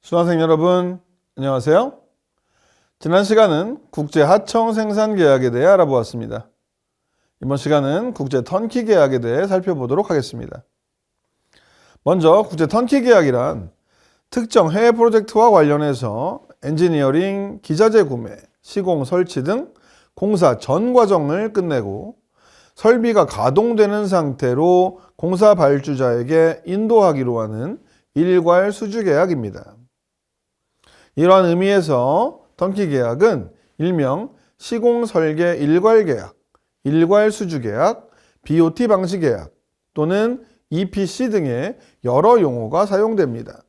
수강생 여러분, 안녕하세요. 지난 시간은 국제 하청 생산 계약에 대해 알아보았습니다. 이번 시간은 국제 턴키 계약에 대해 살펴보도록 하겠습니다. 먼저 국제 턴키 계약이란 특정 해외 프로젝트와 관련해서 엔지니어링, 기자재 구매, 시공, 설치 등 공사 전 과정을 끝내고 설비가 가동되는 상태로 공사 발주자에게 인도하기로 하는 일괄 수주 계약입니다. 이러한 의미에서 턴키 계약은 일명 시공 설계 일괄 계약, 일괄 수주 계약, BOT 방식 계약 또는 EPC 등의 여러 용어가 사용됩니다.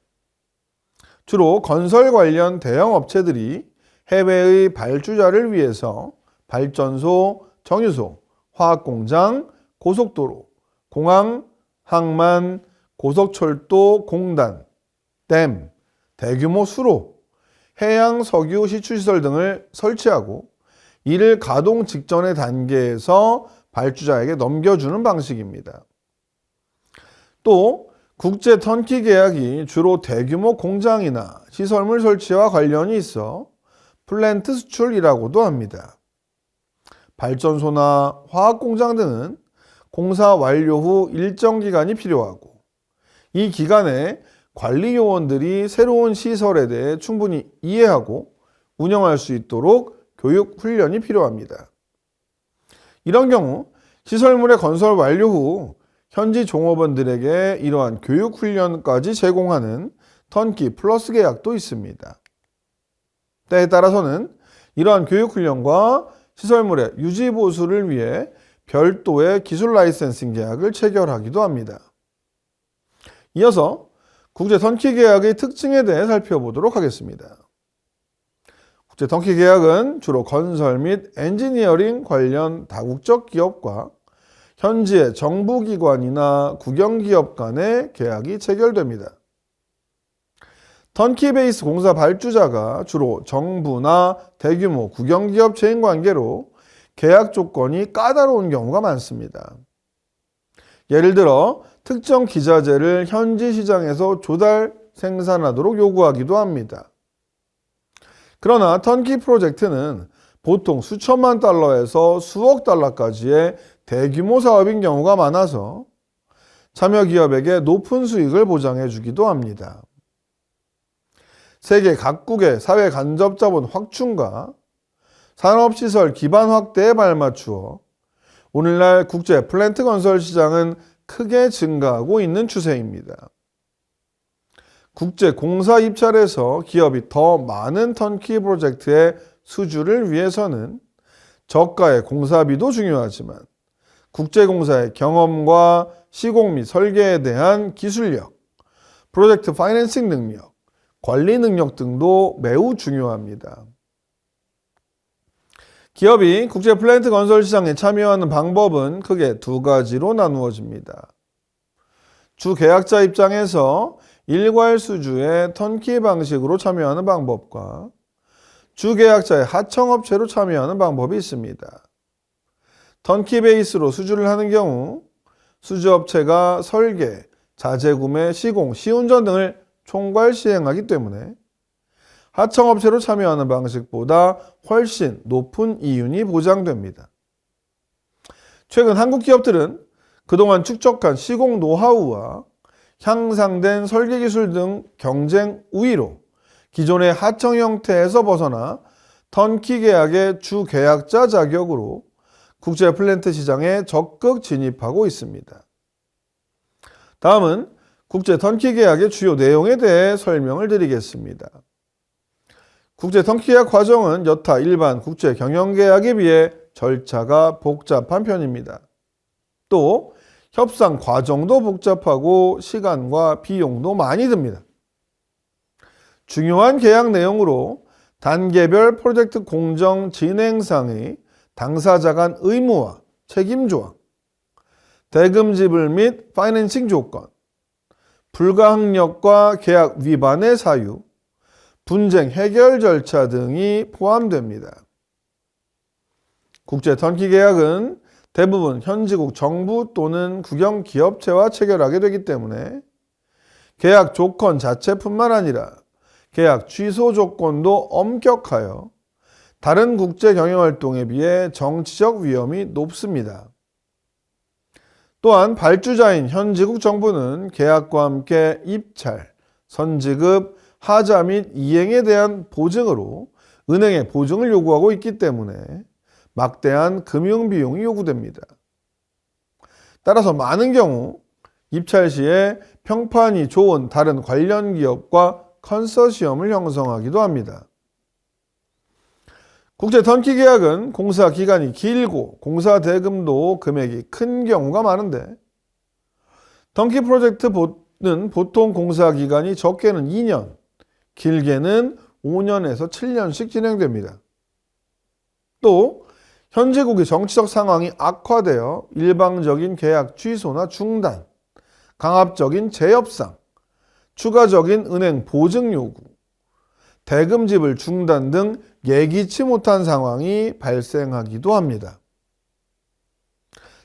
주로 건설 관련 대형 업체들이 해외의 발주자를 위해서 발전소, 정유소, 화학공장, 고속도로, 공항, 항만, 고속철도, 공단, 댐, 대규모 수로, 해양 석유 시추시설 등을 설치하고 이를 가동 직전의 단계에서 발주자에게 넘겨주는 방식입니다. 또 국제 턴키 계약이 주로 대규모 공장이나 시설물 설치와 관련이 있어 플랜트 수출이라고도 합니다. 발전소나 화학공장 등은 공사 완료 후 일정 기간이 필요하고 이 기간에 관리 요원들이 새로운 시설에 대해 충분히 이해하고 운영할 수 있도록 교육 훈련이 필요합니다. 이런 경우 시설물의 건설 완료 후 현지 종업원들에게 이러한 교육 훈련까지 제공하는 턴키 플러스 계약도 있습니다. 때에 따라서는 이러한 교육 훈련과 시설물의 유지 보수를 위해 별도의 기술 라이센싱 계약을 체결하기도 합니다. 이어서 국제 턴키 계약의 특징에 대해 살펴보도록 하겠습니다. 국제 턴키 계약은 주로 건설 및 엔지니어링 관련 다국적 기업과 현지의 정부기관이나 국영기업 간의 계약이 체결됩니다. 턴키 베이스 공사 발주자가 주로 정부나 대규모 국영기업체인 관계로 계약 조건이 까다로운 경우가 많습니다. 예를 들어 특정 기자재를 현지 시장에서 조달 생산하도록 요구하기도 합니다. 그러나 턴키 프로젝트는 보통 수천만 달러에서 수억 달러까지의 대규모 사업인 경우가 많아서 참여 기업에게 높은 수익을 보장해 주기도 합니다. 세계 각국의 사회 간접자본 확충과 산업시설 기반 확대에 발맞추어 오늘날 국제 플랜트 건설 시장은 크게 증가하고 있는 추세입니다. 국제 공사 입찰에서 기업이 더 많은 턴키 프로젝트의 수주를 위해서는 저가의 공사비도 중요하지만 국제공사의 경험과 시공 및 설계에 대한 기술력, 프로젝트 파이낸싱 능력, 관리 능력 등도 매우 중요합니다. 기업이 국제 플랜트 건설 시장에 참여하는 방법은 크게 두 가지로 나누어집니다. 주 계약자 입장에서 일괄 수주의 턴키 방식으로 참여하는 방법과 주 계약자의 하청업체로 참여하는 방법이 있습니다. 턴키 베이스로 수주를 하는 경우 수주업체가 설계, 자재 구매, 시공, 시운전 등을 총괄 시행하기 때문에 하청업체로 참여하는 방식보다 훨씬 높은 이윤이 보장됩니다. 최근 한국 기업들은 그동안 축적한 시공 노하우와 향상된 설계 기술 등 경쟁 우위로 기존의 하청 형태에서 벗어나 턴키 계약의 주 계약자 자격으로 국제 플랜트 시장에 적극 진입하고 있습니다. 다음은 국제 턴키 계약의 주요 내용에 대해 설명을 드리겠습니다. 국제 턴키 계약 과정은 여타 일반 국제 경영 계약에 비해 절차가 복잡한 편입니다. 또 협상 과정도 복잡하고 시간과 비용도 많이 듭니다. 중요한 계약 내용으로 단계별 프로젝트 공정 진행상의 당사자 간 의무와 책임 조항, 대금 지불 및 파이낸싱 조건, 불가항력과 계약 위반의 사유, 분쟁 해결 절차 등이 포함됩니다. 국제 턴키 계약은 대부분 현지국 정부 또는 국영기업체와 체결하게 되기 때문에 계약 조건 자체뿐만 아니라 계약 취소 조건도 엄격하여 다른 국제 경영활동에 비해 정치적 위험이 높습니다. 또한 발주자인 현지국 정부는 계약과 함께 입찰, 선지급, 하자 및 이행에 대한 보증으로 은행에 보증을 요구하고 있기 때문에 막대한 금융 비용이 요구됩니다. 따라서 많은 경우 입찰 시에 평판이 좋은 다른 관련 기업과 컨소시엄을 형성하기도 합니다. 국제 턴키 계약은 공사 기간이 길고 공사 대금도 금액이 큰 경우가 많은데, 턴키 프로젝트는 보통 공사 기간이 적게는 2년, 길게는 5년에서 7년씩 진행됩니다. 또 현지국의 정치적 상황이 악화되어 일방적인 계약 취소나 중단, 강압적인 재협상, 추가적인 은행 보증 요구, 대금 지불 중단 등 예기치 못한 상황이 발생하기도 합니다.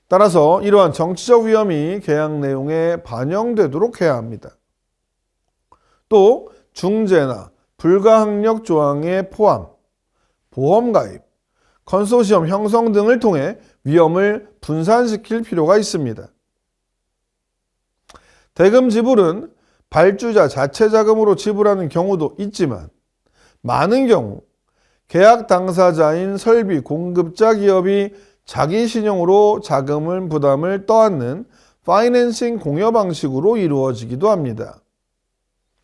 따라서 이러한 정치적 위험이 계약 내용에 반영되도록 해야 합니다. 또 중재나 불가항력 조항의 포함, 보험 가입, 컨소시엄 형성 등을 통해 위험을 분산시킬 필요가 있습니다. 대금 지불은 발주자 자체 자금으로 지불하는 경우도 있지만, 많은 경우 계약 당사자인 설비 공급자 기업이 자기 신용으로 자금을 부담을 떠안는 파이낸싱 공여 방식으로 이루어지기도 합니다.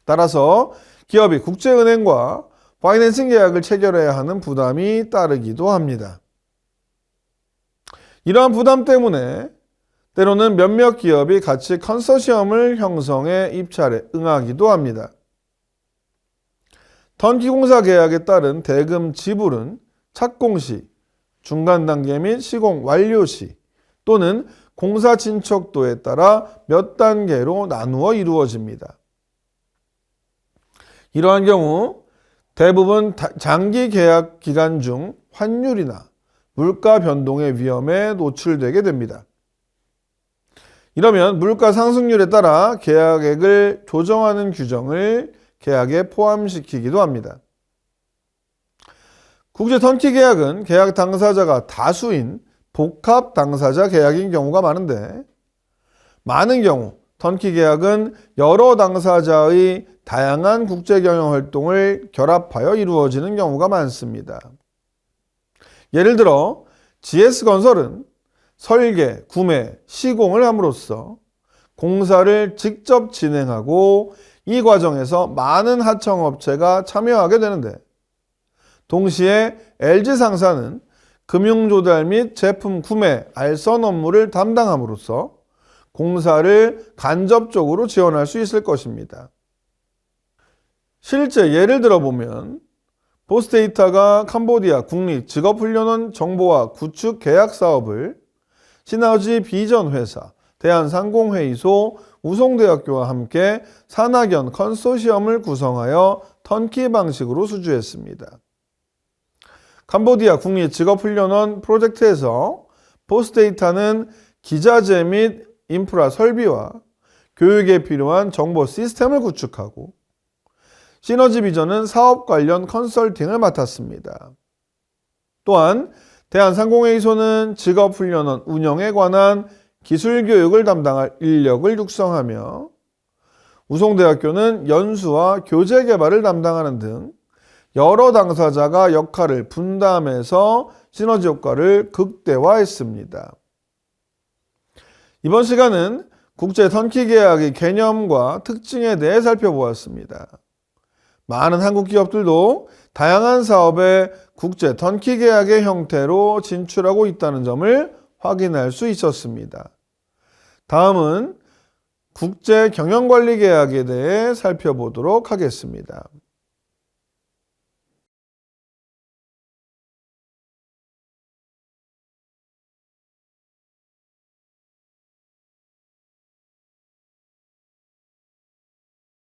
따라서 기업이 국제은행과 파이낸싱 계약을 체결해야 하는 부담이 따르기도 합니다. 이러한 부담 때문에 때로는 몇몇 기업이 같이 컨소시엄을 형성해 입찰에 응하기도 합니다. 턴키 공사 계약에 따른 대금 지불은 착공 시, 중간 단계 및 시공 완료 시 또는 공사 진척도에 따라 몇 단계로 나누어 이루어집니다. 이러한 경우 대부분 장기 계약 기간 중 환율이나 물가 변동의 위험에 노출되게 됩니다. 이러면 물가 상승률에 따라 계약액을 조정하는 규정을 계약에 포함시키기도 합니다. 국제 턴키 계약은 계약 당사자가 다수인 복합 당사자 계약인 경우가 많은데, 많은 경우 턴키 계약은 여러 당사자의 다양한 국제 경영 활동을 결합하여 이루어지는 경우가 많습니다. 예를 들어 GS건설은 설계, 구매, 시공을 함으로써 공사를 직접 진행하고 이 과정에서 많은 하청업체가 참여하게 되는데, 동시에 LG상사는 금융조달 및 제품 구매, 알선 업무를 담당함으로써 공사를 간접적으로 지원할 수 있을 것입니다. 실제 예를 들어보면 보스데이터가 캄보디아 국립직업훈련원 정보화 구축 계약 사업을 시너지 비전회사, 대한상공회의소, 우송대학교와 함께 산학연 컨소시엄을 구성하여 턴키 방식으로 수주했습니다. 캄보디아 국립직업훈련원 프로젝트에서 보스데이터는 기자재 및 인프라 설비와 교육에 필요한 정보 시스템을 구축하고, 시너지 비전은 사업 관련 컨설팅을 맡았습니다. 또한 대한상공회의소는 직업훈련원 운영에 관한 기술교육을 담당할 인력을 육성하며, 우송대학교는 연수와 교재 개발을 담당하는 등 여러 당사자가 역할을 분담해서 시너지 효과를 극대화했습니다. 이번 시간은 국제 턴키 계약의 개념과 특징에 대해 살펴보았습니다. 많은 한국 기업들도 다양한 사업에 국제 턴키 계약의 형태로 진출하고 있다는 점을 확인할 수 있었습니다. 다음은 국제 경영관리 계약에 대해 살펴보도록 하겠습니다.